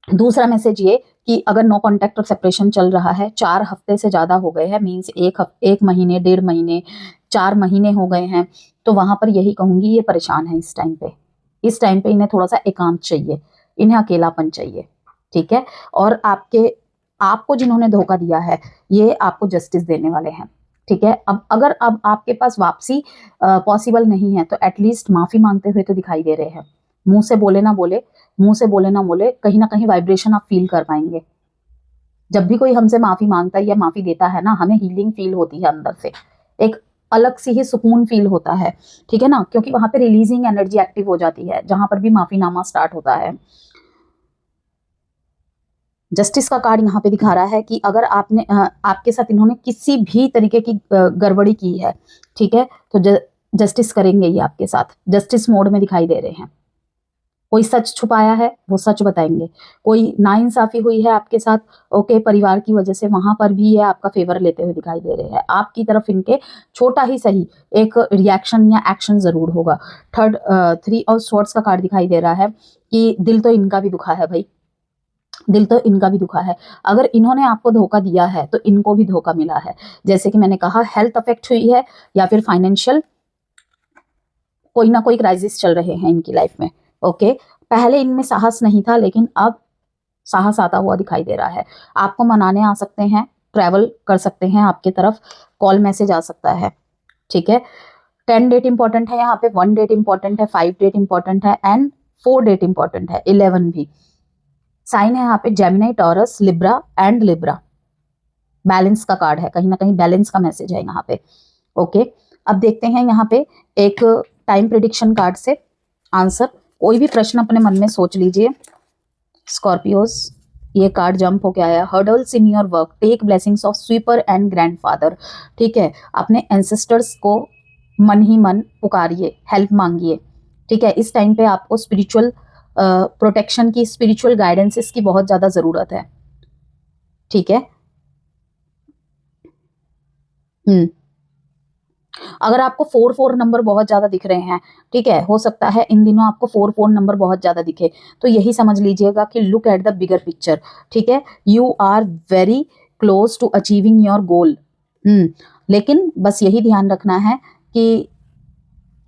दूसरा मैसेज ये कि अगर नो कॉन्टैक्ट और सेपरेशन चल रहा है, 4 हफ्ते से ज्यादा हो गए हैं, मीन्स 1 महीने, 1.5 महीने, 4 महीने हो गए हैं, तो वहां पर यही कहूंगी ये परेशान है इस टाइम पे, इस टाइम पे इन्हें थोड़ा सा एकांत चाहिए, इन्हें अकेलापन चाहिए, ठीक है। और आपको जिन्होंने धोखा दिया है ये आपको जस्टिस देने वाले हैं, ठीक है। अब आपके पास वापसी पॉसिबल नहीं है तो एटलीस्ट माफी मांगते हुए तो दिखाई दे रहे हैं। मुंह से बोले ना बोले, कहीं ना कहीं वाइब्रेशन आप फील कर पाएंगे। जब भी कोई हमसे माफी मांगता है या माफी देता है ना, हमें हीलिंग फील होती है अंदर से, एक अलग सी ही सुकून फील होता है, ठीक है ना, क्योंकि वहां पे रिलीजिंग एनर्जी एक्टिव हो जाती है जहां पर भी माफीनामा स्टार्ट होता है। जस्टिस का कार्ड यहाँ पे दिखा रहा है कि अगर आपके साथ इन्होंने किसी भी तरीके की गड़बड़ी की है, ठीक है, तो जस्टिस करेंगे ये आपके साथ, जस्टिस मोड में दिखाई दे रहे हैं। कोई सच छुपाया है वो सच बताएंगे, कोई नाइंसाफी हुई है आपके साथ, ओके, परिवार की वजह से, वहां पर भी ये आपका फेवर लेते हुए दिखाई दे रहे हैं। आपकी तरफ इनके छोटा ही सही एक रिएक्शन या एक्शन जरूर होगा। थ्री ऑफ स्वॉर्ड्स का कार्ड दिखाई दे रहा है कि दिल तो इनका भी दुखा है भाई, दिल तो इनका भी दुखा है। अगर इन्होंने आपको धोखा दिया है तो इनको भी धोखा मिला है। जैसे कि मैंने कहा, हेल्थ अफेक्ट हुई है या फिर फाइनेंशियल कोई ना कोई क्राइसिस चल रहे हैं इनकी लाइफ में, ओके। पहले इनमें साहस नहीं था लेकिन अब साहस आता हुआ दिखाई दे रहा है। आपको मनाने आ सकते हैं, ट्रैवल कर सकते हैं आपके तरफ, कॉल मैसेज आ सकता है, ठीक है। 10 डेट इंपॉर्टेंट है यहाँ पे, 1 डेट इंपॉर्टेंट है, 5 डेट इंपॉर्टेंट है एंड 4 डेट इंपॉर्टेंट है, 11 भी। साइन है यहाँ पे Gemini, taurus, Libra and Libra. Balance का कार्ड है, कहीं ना कहीं बैलेंस का मैसेज है यहाँ पे, ओके। अब देखते हैं यहाँ पे एक टाइम प्रिडिक्शन कार्ड से आंसर। कोई भी प्रश्न अपने मन में सोच लीजिए। स्कॉर्पियोस, ये कार्ड जंप होके आया, hurdles in your work, take blessings of sweeper and grandfather, ठीक है। अपने एंसेस्टर्स को मन ही मन पुकारिए, हेल्प मांगिए, ठीक है। इस टाइम पे आपको स्पिरिचुअल प्रोटेक्शन की, स्पिरिचुअल गाइडेंसेस की बहुत ज्यादा जरूरत है, ठीक है। अगर आपको 4 नंबर बहुत ज्यादा दिख रहे हैं, ठीक है, हो सकता है इन दिनों आपको 4 नंबर बहुत ज्यादा दिखे, तो यही समझ लीजिएगा कि look at the bigger picture, ठीक है। You are very close to achieving your goal. लेकिन बस यही ध्यान रखना है कि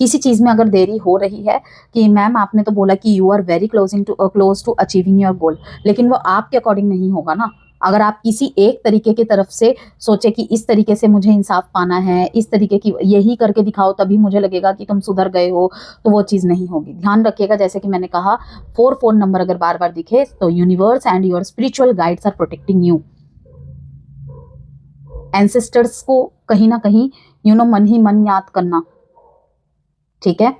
किसी चीज में अगर देरी हो रही है, कि मैम आपने तो बोला कि you are very close to achieving your goal, लेकिन वो आपके अकॉर्डिंग नहीं होगा ना। अगर आप किसी एक तरीके की तरफ से सोचे कि इस तरीके से मुझे इंसाफ पाना है, इस तरीके की यही करके दिखाओ तभी मुझे लगेगा कि तुम सुधर गए हो, तो वो चीज नहीं होगी। ध्यान रखिएगा, जैसे कि मैंने कहा, 4 नंबर अगर बार बार दिखे तो universe and your spiritual guides are protecting you. Ancestors को कहीं ना कहीं मन ही मन याद करना, ठीक है।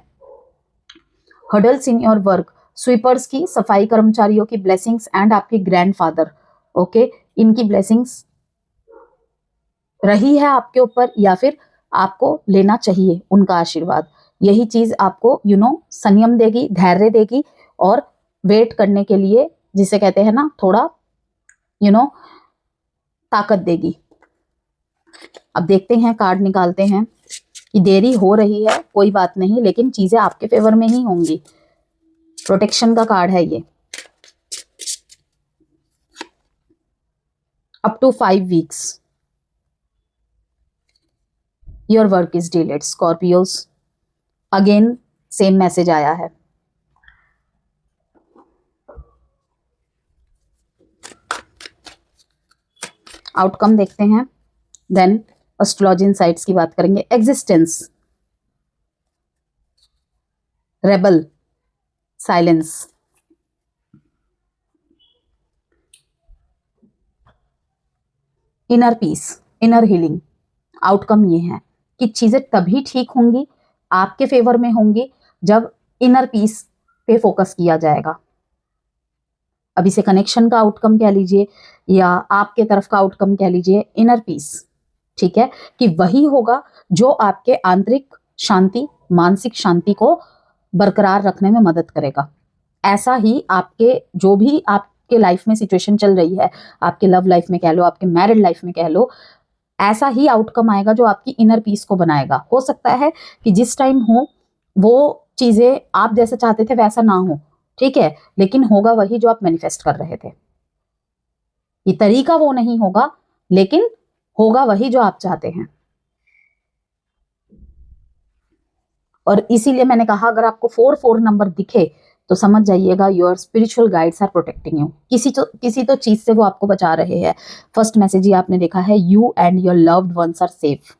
Hurdles in your work, sweepers की, सफाई कर्मचारियों की ब्लेसिंग्स एंड आपके ग्रैंडफादर, ओके, इनकी ब्लेसिंग्स रही है आपके ऊपर या फिर आपको लेना चाहिए उनका आशीर्वाद। यही चीज आपको संयम देगी, धैर्य देगी और वेट करने के लिए, जिसे कहते हैं ना, थोड़ा ताकत देगी। अब देखते हैं, कार्ड निकालते हैं कि देरी हो रही है, कोई बात नहीं, लेकिन चीजें आपके फेवर में ही होंगी। प्रोटेक्शन का कार्ड है ये। Up to 5 weeks your work is delayed. Scorpios, again same message आया है। आउटकम देखते हैं, देन एस्ट्रोलॉजी इनसाइट्स की बात करेंगे। Existence, rebel, silence, inner peace, inner healing. Outcome ये है कि चीजें तभी ठीक होंगी, आपके फेवर में होंगी, जब इनर पीस पे फोकस किया जाएगा। अब इसे कनेक्शन का आउटकम कह लीजिए या आपके तरफ का आउटकम कह लीजिए, इनर पीस, ठीक है, कि वही होगा जो आपके आंतरिक शांति, मानसिक शांति को बरकरार रखने में मदद करेगा। ऐसा ही आपके जो भी आपके लाइफ में सिचुएशन चल रही है, आपके लव लाइफ में कह लो, आपके मैरिड लाइफ में कह लो, ऐसा ही आउटकम आएगा जो आपकी इनर पीस को बनाएगा। हो सकता है कि जिस टाइम हो वो चीजें आप जैसा चाहते थे वैसा ना हो, ठीक है, लेकिन होगा वही जो आप मैनिफेस्ट कर रहे थे। ये तरीका वो नहीं होगा, लेकिन होगा वही जो आप चाहते हैं। और इसीलिए मैंने कहा, अगर आपको 4 नंबर दिखे तो समझ जाइएगा your spiritual guides are protecting you. किसी तो चीज से वो आपको बचा रहे हैं। फर्स्ट मैसेज ये आपने देखा है, you and your loved ones are safe.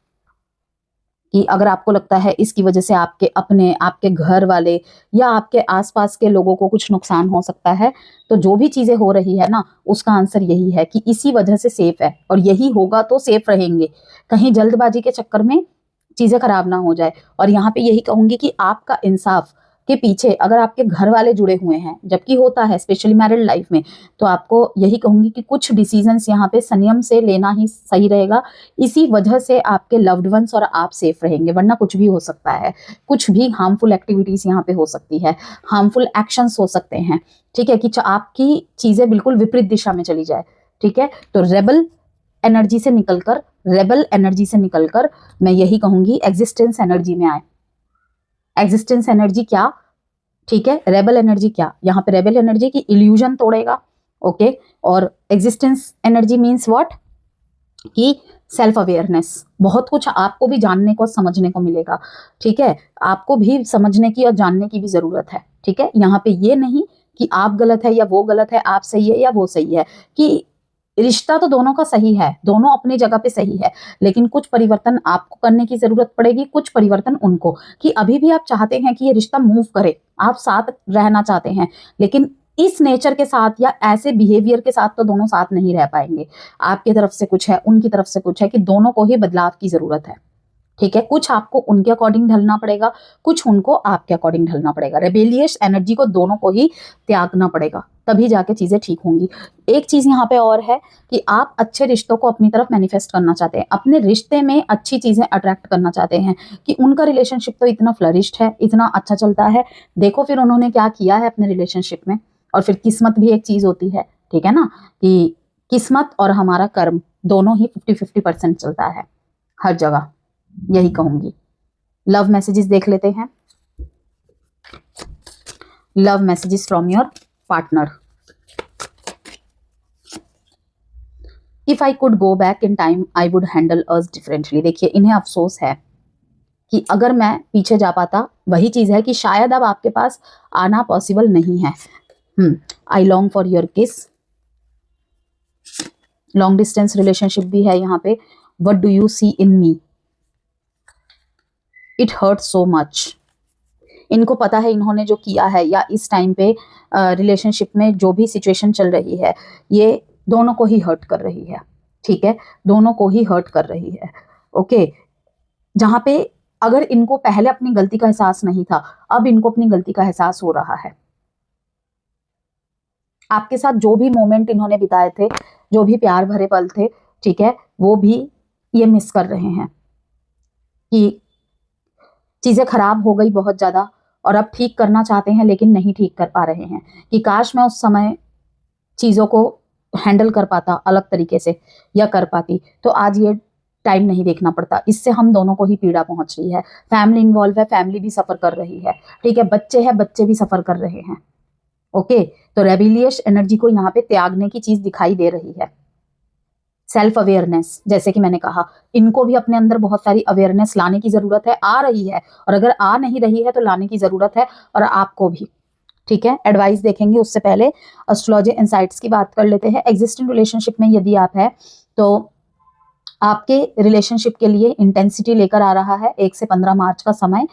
कि अगर आपको लगता है इसकी वजह से आपके अपने, आपके घर वाले या आपके आसपास के लोगों को कुछ नुकसान हो सकता है, तो जो भी चीजें हो रही है ना, उसका आंसर यही है कि इसी वजह से सेफ है और यही होगा तो सेफ रहेंगे। कहीं जल्दबाजी के चक्कर में चीजें खराब ना हो जाए। और यहाँ पे यही कहूंगी कि आपका इंसाफ के पीछे अगर आपके घर वाले जुड़े हुए हैं, जबकि होता है स्पेशली मैरिड लाइफ में, तो आपको यही कहूंगी कि कुछ डिसीजंस यहाँ पे संयम से लेना ही सही रहेगा। इसी वजह से आपके लव्ड वंस और आप सेफ रहेंगे, वरना कुछ भी हो सकता है। कुछ भी हार्मफुल एक्टिविटीज यहाँ पे हो सकती है, हार्मफुल एक्शंस हो सकते हैं, ठीक है, कि आपकी चीजें बिल्कुल विपरीत दिशा में चली जाए। ठीक है, तो रेबल एनर्जी से निकलकर मैं यही कहूंगी एग्जिस्टेंस एनर्जी में आए। एग्जिस्टेंस एनर्जी क्या, ठीक है, रेबल एनर्जी क्या, यहाँ पे रेबल एनर्जी की इल्यूजन तोड़ेगा। ओके, और एग्जिस्टेंस एनर्जी मीन्स व्हाट, कि सेल्फ अवेयरनेस। बहुत कुछ आपको भी जानने को समझने को मिलेगा। ठीक है, आपको भी समझने की और जानने की भी जरूरत है। ठीक है, यहाँ पे ये नहीं कि आप गलत है या वो गलत है, आप सही है या वो सही है, कि रिश्ता तो दोनों का सही है, दोनों अपनी जगह पे सही है, लेकिन कुछ परिवर्तन आपको करने की जरूरत पड़ेगी, कुछ परिवर्तन उनको। कि अभी भी आप चाहते हैं कि ये रिश्ता मूव करे, आप साथ रहना चाहते हैं, लेकिन इस नेचर के साथ या ऐसे बिहेवियर के साथ तो दोनों साथ नहीं रह पाएंगे। आपकी तरफ से कुछ है, उनकी तरफ से कुछ है, कि दोनों को ही बदलाव की जरूरत है। ठीक है, कुछ आपको उनके अकॉर्डिंग ढलना पड़ेगा, कुछ उनको आपके अकॉर्डिंग ढलना पड़ेगा। रेबेलियस एनर्जी को दोनों को ही त्यागना पड़ेगा, तभी जाके चीजें ठीक होंगी। एक चीज यहाँ पे और है कि आप अच्छे रिश्तों को अपनी तरफ मैनिफेस्ट करना चाहते हैं, अपने रिश्ते में अच्छी चीजें अट्रैक्ट करना चाहते हैं, कि उनका रिलेशनशिप तो इतना फ्लरिश्ड है, इतना अच्छा चलता है, देखो फिर उन्होंने क्या किया है अपने रिलेशनशिप में। और फिर किस्मत भी एक चीज होती है, ठीक है ना, कि किस्मत और हमारा कर्म दोनों ही 50-50% चलता है हर जगह, यही कहूंगी। लव मैसेजेस देख लेते हैं। Love messages from your partner. If I could go back in time I would handle us differently. देखिए, इन्हें अफसोस है कि अगर मैं पीछे जा पाता, वही चीज है कि शायद अब आपके पास आना पॉसिबल नहीं है। I long for your kiss. Long distance relationship भी है यहाँ पे। What do you see in me, it hurt so much. इनको पता है इन्होंने जो किया है, या इस टाइम पे रिलेशनशिप में जो भी सिचुएशन चल रही है, ये दोनों को ही हर्ट कर रही है। ठीक है, दोनों को ही हर्ट कर रही है। ओके, जहां पे अगर इनको पहले अपनी गलती का एहसास नहीं था, अब इनको अपनी गलती का एहसास हो रहा है। आपके साथ जो भी मोमेंट इन्होंने बिताए थे, जो भी प्यार भरे पल थे, ठीक है, वो भी ये मिस कर रहे हैं कि चीजें खराब हो गई बहुत ज्यादा, और अब ठीक करना चाहते हैं लेकिन नहीं ठीक कर पा रहे हैं। कि काश मैं उस समय चीजों को हैंडल कर पाता अलग तरीके से, या कर पाती, तो आज ये टाइम नहीं देखना पड़ता। इससे हम दोनों को ही पीड़ा पहुंच रही है। फैमिली इन्वॉल्व है, फैमिली भी सफर कर रही है। ठीक है, बच्चे हैं, बच्चे भी सफर कर रहे हैं। ओके, तो रेबिलियस एनर्जी को यहाँ पे त्यागने की चीज दिखाई दे रही है। सेल्फ अवेयरनेस, जैसे कि मैंने कहा, इनको भी अपने अंदर बहुत सारी अवेयरनेस लाने की जरूरत है, आ रही है, और अगर आ नहीं रही है तो लाने की जरूरत है, और आपको भी। ठीक है, एडवाइस देखेंगे उससे पहले एस्ट्रोलॉजी इनसाइट्स की बात कर लेते हैं। एग्जिस्टिंग रिलेशनशिप में यदि आप है, तो आपके रिलेशनशिप के लिए इंटेंसिटी लेकर आ रहा है 1 से 15 मार्च का समय।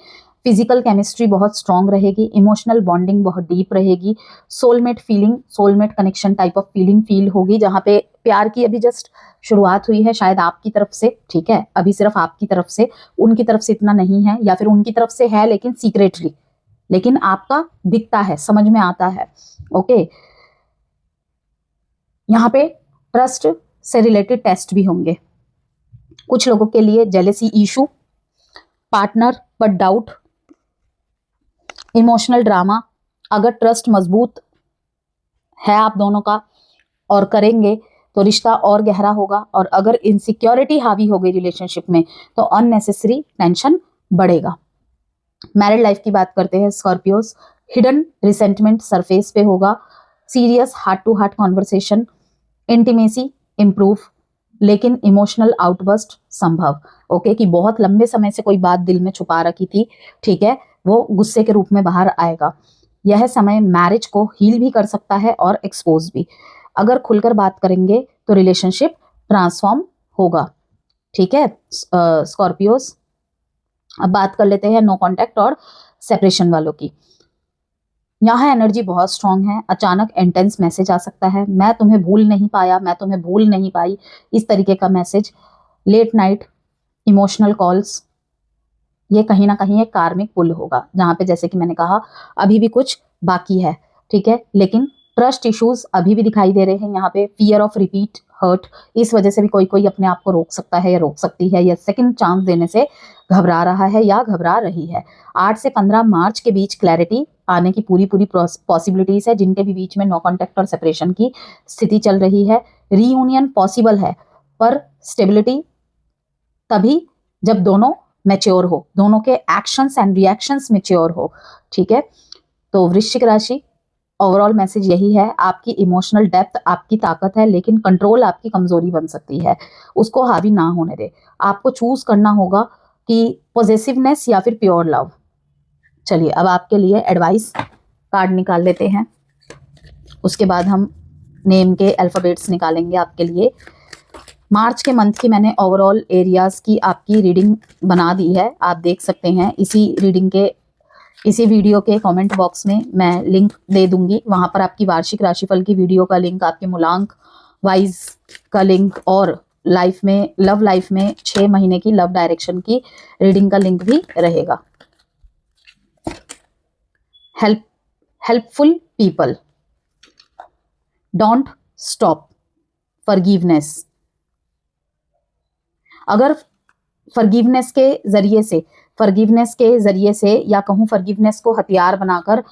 फिजिकल केमिस्ट्री बहुत स्ट्रांग रहेगी, इमोशनल बॉन्डिंग बहुत डीप रहेगी, soulmate feeling, soulmate connection type of feeling feel होगी, जहां पे प्यार की अभी जस्ट शुरुआत हुई है, शायद आपकी तरफ से। ठीक है, अभी सिर्फ आपकी तरफ से, उनकी तरफ से इतना नहीं है, या फिर उनकी तरफ से है लेकिन सीक्रेटली, लेकिन आपका दिखता है, समझ में आता है। ओके, यहाँ पे ट्रस्ट से रिलेटेड टेस्ट भी होंगे कुछ लोगों के लिए। Jealousy issue, partner but doubt, emotional drama. अगर ट्रस्ट मजबूत है आप दोनों का और करेंगे तो रिश्ता और गहरा होगा, और अगर इनसिक्योरिटी हावी हो गई रिलेशनशिप में तो अननेसेसरी टेंशन बढ़ेगा। मैरिड लाइफ की बात करते हैं स्कॉर्पियोस। हिडन रिसेंटमेंट सरफेस पे होगा, serious heart to heart conversation, intimacy improve, लेकिन इमोशनल आउटबर्स्ट संभव। ओके, कि बहुत लंबे समय से कोई बात दिल में छुपा रखी थी, ठीक है, वो गुस्से के रूप में बाहर आएगा। यह समय मैरिज को हील भी कर सकता है और एक्सपोज भी। अगर खुलकर बात करेंगे तो रिलेशनशिप ट्रांसफॉर्म होगा। ठीक है स्कॉर्पियोस, अब बात कर लेते हैं नो कांटेक्ट और सेपरेशन वालों की। यहाँ एनर्जी बहुत स्ट्रांग है। अचानक इंटेंस मैसेज आ सकता है, मैं तुम्हें भूल नहीं पाया, मैं तुम्हें भूल नहीं पाई, इस तरीके का message. Late night emotional calls, ये कहीं ना कहीं एक कार्मिक पुल होगा, जहाँ पे जैसे कि मैंने कहा अभी भी कुछ बाकी है। ठीक है, लेकिन ट्रस्ट इश्यूज अभी भी दिखाई दे रहे हैं यहाँ पे। फियर ऑफ रिपीट हर्ट, इस वजह से भी कोई कोई अपने आप को रोक सकता है या रोक सकती है, या सेकंड चांस देने से घबरा रहा है या घबरा रही है। 8 से 15 मार्च के बीच क्लैरिटी आने की पूरी पूरी पॉसिबिलिटीज है, जिनके भी बीच में नो कॉन्टेक्ट और सेपरेशन की स्थिति चल रही है। रीयूनियन पॉसिबल है, पर स्टेबिलिटी तभी जब दोनों मैच्योर हो, दोनों के एक्शंस एंड रिएक्शंस मैच्योर हो। ठीक है, तो वृश्चिक राशि ओवरऑल मैसेज यही है, आपकी इमोशनल डेप्थ आपकी ताकत है, लेकिन कंट्रोल आपकी कमजोरी बन सकती है, उसको हावी ना होने दे। आपको चूज करना होगा कि पॉजेसिवनेस या फिर प्योर लव। चलिए अब आपके लिए एडवाइस कार्ड निकाल लेते हैं, उसके बाद हम नेम के अल्फाबेट्स निकालेंगे आपके लिए। मार्च के मंथ की मैंने ओवरऑल एरियाज की आपकी रीडिंग बना दी है, आप देख सकते हैं। इसी वीडियो के कमेंट बॉक्स में मैं लिंक दे दूंगी, वहां पर आपकी वार्षिक राशिफल की वीडियो का लिंक, आपके मूलांक वाइज का लिंक, और लव लाइफ में 6 महीने की लव डायरेक्शन की रीडिंग का लिंक भी रहेगा। Helpful people, don't stop, forgiveness. अगर फॉरगिवनेस के जरिए से या कहूँ फॉरगिवनेस को हथियार बनाकर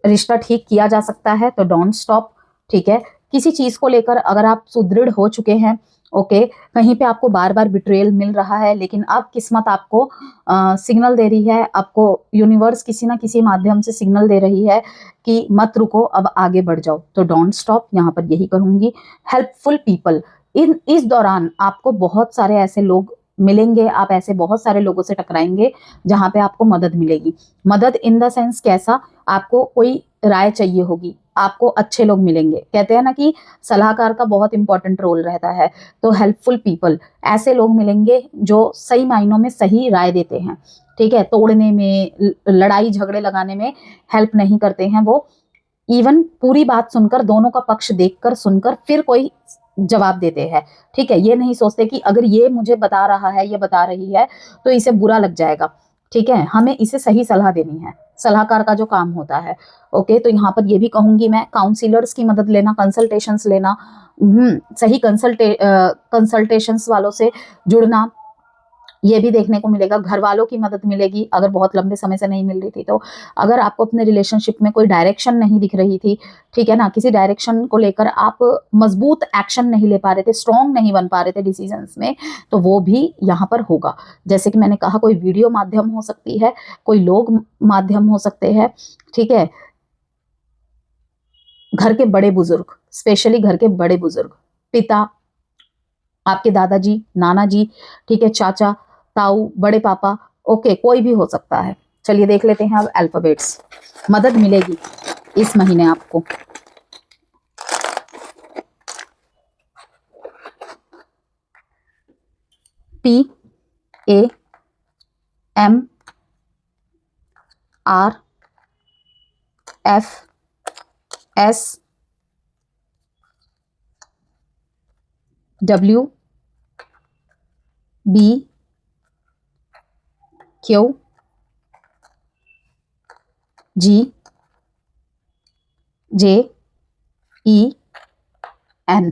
रिश्ता ठीक किया जा सकता है, तो डोंट स्टॉप। ठीक है, किसी चीज को लेकर अगर आप सुदृढ़ हो चुके हैं, ओके, कहीं पे आपको बार बार बिट्रेयल मिल रहा है, लेकिन अब किस्मत आपको सिग्नल दे रही है, आपको यूनिवर्स किसी ना किसी माध्यम से सिग्नल दे रही है कि मत रुको, अब आगे बढ़ जाओ, तो डोंट स्टॉप, यहाँ पर यही कहूंगी। हेल्पफुल पीपल, इस दौरान आपको बहुत सारे ऐसे लोग मिलेंगे, आप ऐसे बहुत सारे लोगों से टकराएंगे जहां पे आपको मदद मिलेगी। मदद इन द सेंस कैसा, आपको कोई राय चाहिए होगी, आपको अच्छे लोग मिलेंगे। कहते हैं ना कि सलाहकार का बहुत इंपॉर्टेंट रोल रहता है, तो हेल्पफुल पीपल, ऐसे लोग मिलेंगे जो सही मायनों में सही राय देते हैं। ठीक है, तोड़ने में, लड़ाई झगड़े लगाने में हेल्प नहीं करते हैं वो, इवन पूरी बात सुनकर, दोनों का पक्ष देखकर सुनकर फिर कोई जवाब देते हैं। ठीक है, ये नहीं सोचते कि अगर ये मुझे बता रहा है, ये बता रही है, तो इसे बुरा लग जाएगा। ठीक है, हमें इसे सही सलाह देनी है, सलाहकार का जो काम होता है। ओके, तो यहाँ पर ये भी कहूंगी मैं, काउंसिलर्स की मदद लेना, कंसल्टेशंस लेना, सही कंसल्टेशंस वालों से जुड़ना, ये भी देखने को मिलेगा। घर वालों की मदद मिलेगी अगर बहुत लंबे समय से नहीं मिल रही थी तो। अगर आपको अपने रिलेशनशिप में कोई डायरेक्शन नहीं दिख रही थी, ठीक है ना, किसी डायरेक्शन को लेकर आप मजबूत एक्शन नहीं ले पा रहे थे, स्ट्रॉन्ग नहीं बन पा रहे थे डिसीजंस में, तो वो भी यहाँ पर होगा। जैसे कि मैंने कहा, कोई वीडियो माध्यम हो सकती है, कोई लोग माध्यम हो सकते हैं। ठीक है, घर के बड़े बुजुर्ग, स्पेशली घर के बड़े बुजुर्ग, पिता, आपके दादाजी, नाना जी, ठीक है, चाचा, ताऊ, बड़े पापा, ओके, कोई भी हो सकता है। चलिए देख लेते हैं अब अल्फाबेट्स, मदद मिलेगी इस महीने आपको। P A M R F S W B Q G J E N।